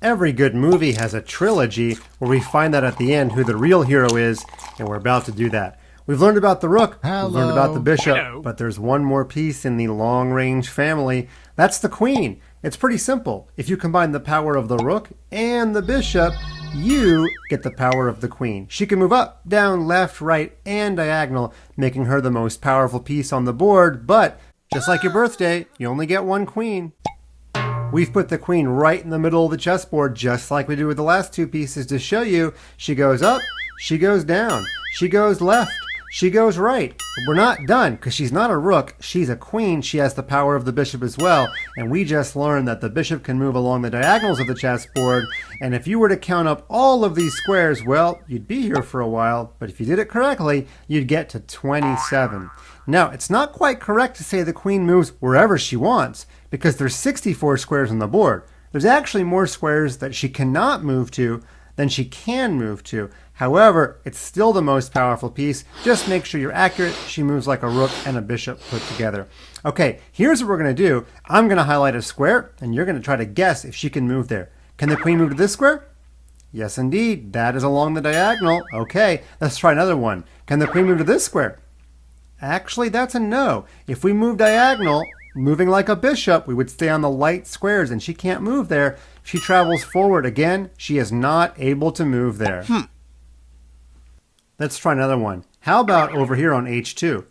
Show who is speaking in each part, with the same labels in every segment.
Speaker 1: Every good movie has a trilogy where we find out at the end who the real hero is, and we're about to do that. We've learned about the rook, we've learned about the bishop, but there's one more piece in the long-range family. That's the queen. It's pretty simple. If you combine the power of the rook and the bishop, you get the power of the queen. She can move up, down, left, right, and diagonal, making her the most powerful piece on the board, but just like your birthday, you only get one queen. We've put the queen right in the middle of the chessboard, just like we did with the last two pieces, to show you she goes up, she goes down, she goes left, she goes right. But we're not done, because she's not a rook, she's a queen. She has the power of the bishop as well, and we just learned that the bishop can move along the diagonals of the chessboard, and if you were to count up all of these squares, well, you'd be here for a while, but if you did it correctly, you'd get to 27. Now, it's not quite correct to say the queen moves wherever she wants, because there's 64 squares on the board. There's actually more squares that she cannot move to than she can move to. However, it's still the most powerful piece. Just make sure you're accurate. She moves like a rook and a bishop put together. Okay, here's what we're going to do. I'm going to highlight a square, and you're going to try to guess if she can move there. Can the queen move to this square? Yes, indeed. That is along the diagonal. Okay, let's try another one. Can the queen move to this square? Actually, that's a no. If we move diagonal, moving like a bishop, we would stay on the light squares, and she can't move there. If she travels forward again, she is not able to move there. Let's try another one. How about over here on H2?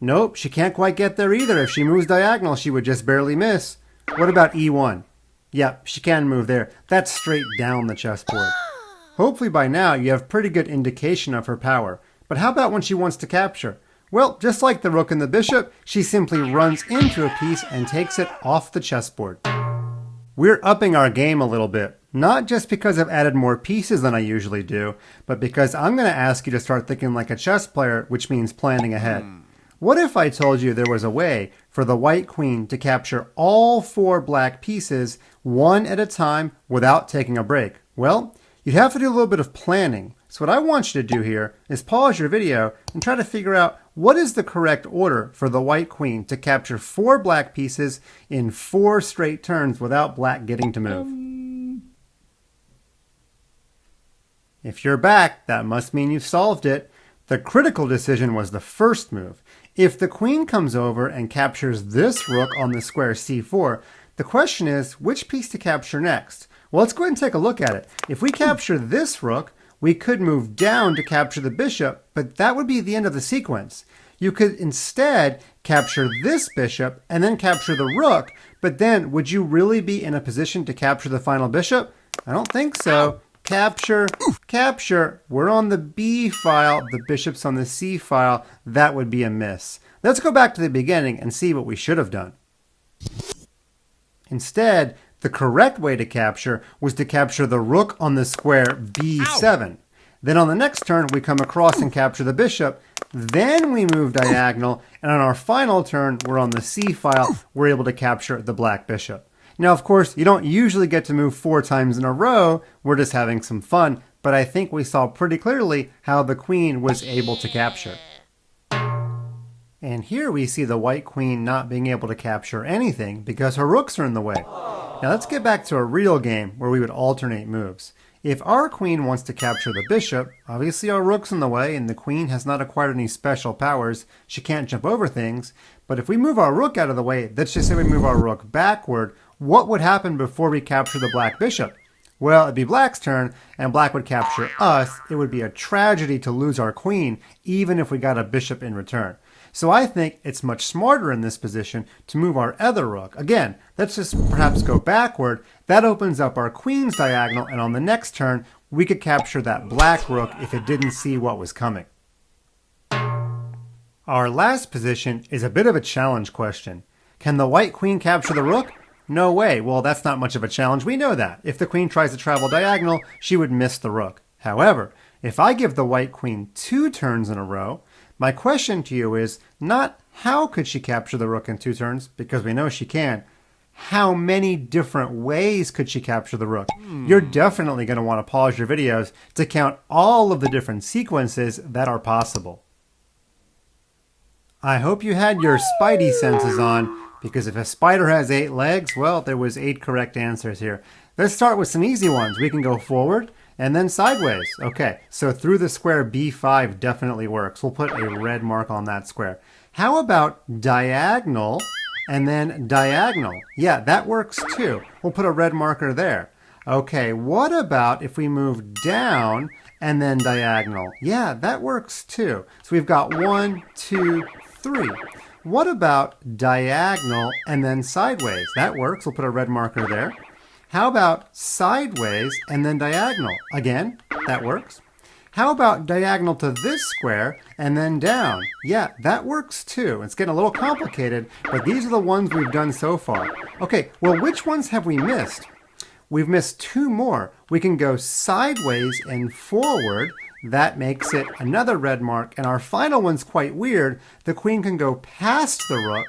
Speaker 1: Nope, she can't quite get there either. If she moves diagonal, she would just barely miss. What about E1? Yep, she can move there. That's straight down the chessboard. Hopefully by now you have pretty good indication of her power. But how about when she wants to capture? Well, just like the rook and the bishop, she simply runs into a piece and takes it off the chessboard. We're upping our game a little bit, not just because I've added more pieces than I usually do, but because I'm going to ask you to start thinking like a chess player, which means planning ahead. What if I told you there was a way for the white queen to capture all four black pieces one at a time without taking a break? Well, you'd have to do a little bit of planning. So what I want you to do here is pause your video and try to figure out what is the correct order for the white queen to capture four black pieces in 4 straight turns without black getting to move. If you're back, that must mean you've solved it. The critical decision was the first move. If the queen comes over and captures this rook on the square C4, the question is which piece to capture next? Well, let's go ahead and take a look at it. If we capture this rook, we could move down to capture the bishop, but that would be the end of the sequence. You could instead capture this bishop and then capture the rook, but then would you really be in a position to capture the final bishop? I don't think so. Capture, capture. We're on the B file, the bishop's on the C file. That would be a miss. Let's go back to the beginning and see what we should have done. Instead, the correct way to capture was to capture the rook on the square B7. Then on the next turn, we come across and capture the bishop. Then we move diagonal, and on our final turn, we're on the C file. We're able to capture the black bishop. Now, of course, you don't usually get to move 4 times in a row. We're just having some fun, but I think we saw pretty clearly how the queen was able to capture. And here we see the white queen not being able to capture anything because her rooks are in the way. Now let's get back to a real game where we would alternate moves. If our queen wants to capture the bishop, obviously our rook's in the way and the queen has not acquired any special powers. She can't jump over things. But if we move our rook out of the way, let's just say we move our rook backward, what would happen before we capture the black bishop? Well, it'd be black's turn, and black would capture us. It would be a tragedy to lose our queen, even if we got a bishop in return. So I think it's much smarter in this position to move our other rook. Again, let's just perhaps go backward. That opens up our queen's diagonal, and on the next turn, we could capture that black rook if it didn't see what was coming. Our last position is a bit of a challenge question. Can the white queen capture the rook? No way. Well, that's not much of a challenge. We know that. If the queen tries to travel diagonal, she would miss the rook. However, if I give the white queen 2 turns in a row, my question to you is not how could she capture the rook in 2 turns, because we know she can. How many different ways could she capture the rook? You're definitely going to want to pause your videos to count all of the different sequences that are possible. I hope you had your spidey senses on, because if a spider has 8 legs, well, there was 8 correct answers here. Let's start with some easy ones. We can go forward and then sideways. Okay, so through the square B5 definitely works. We'll put a red mark on that square. How about diagonal and then diagonal? Yeah, that works too. We'll put a red marker there. Okay, what about if we move down and then diagonal? Yeah, that works too. So we've got 1, 2, 3. What about diagonal and then sideways? That works. We'll put a red marker there. How about sideways and then diagonal? Again, that works. How about diagonal to this square and then down? Yeah, that works too. It's getting a little complicated, but these are the ones we've done so far. Okay, well, which ones have we missed? We've missed 2 more. We can go sideways and forward. That makes it another red mark. And our final one's quite weird. The queen can go past the rook,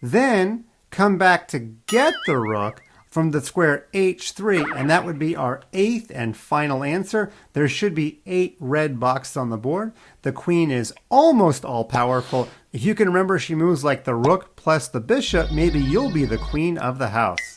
Speaker 1: then come back to get the rook from the square H3, and that would be our 8th and final answer. There should be 8 red boxes on the board. The queen is almost all-powerful. If you can remember, she moves like the rook plus the bishop. Maybe you'll be the queen of the house.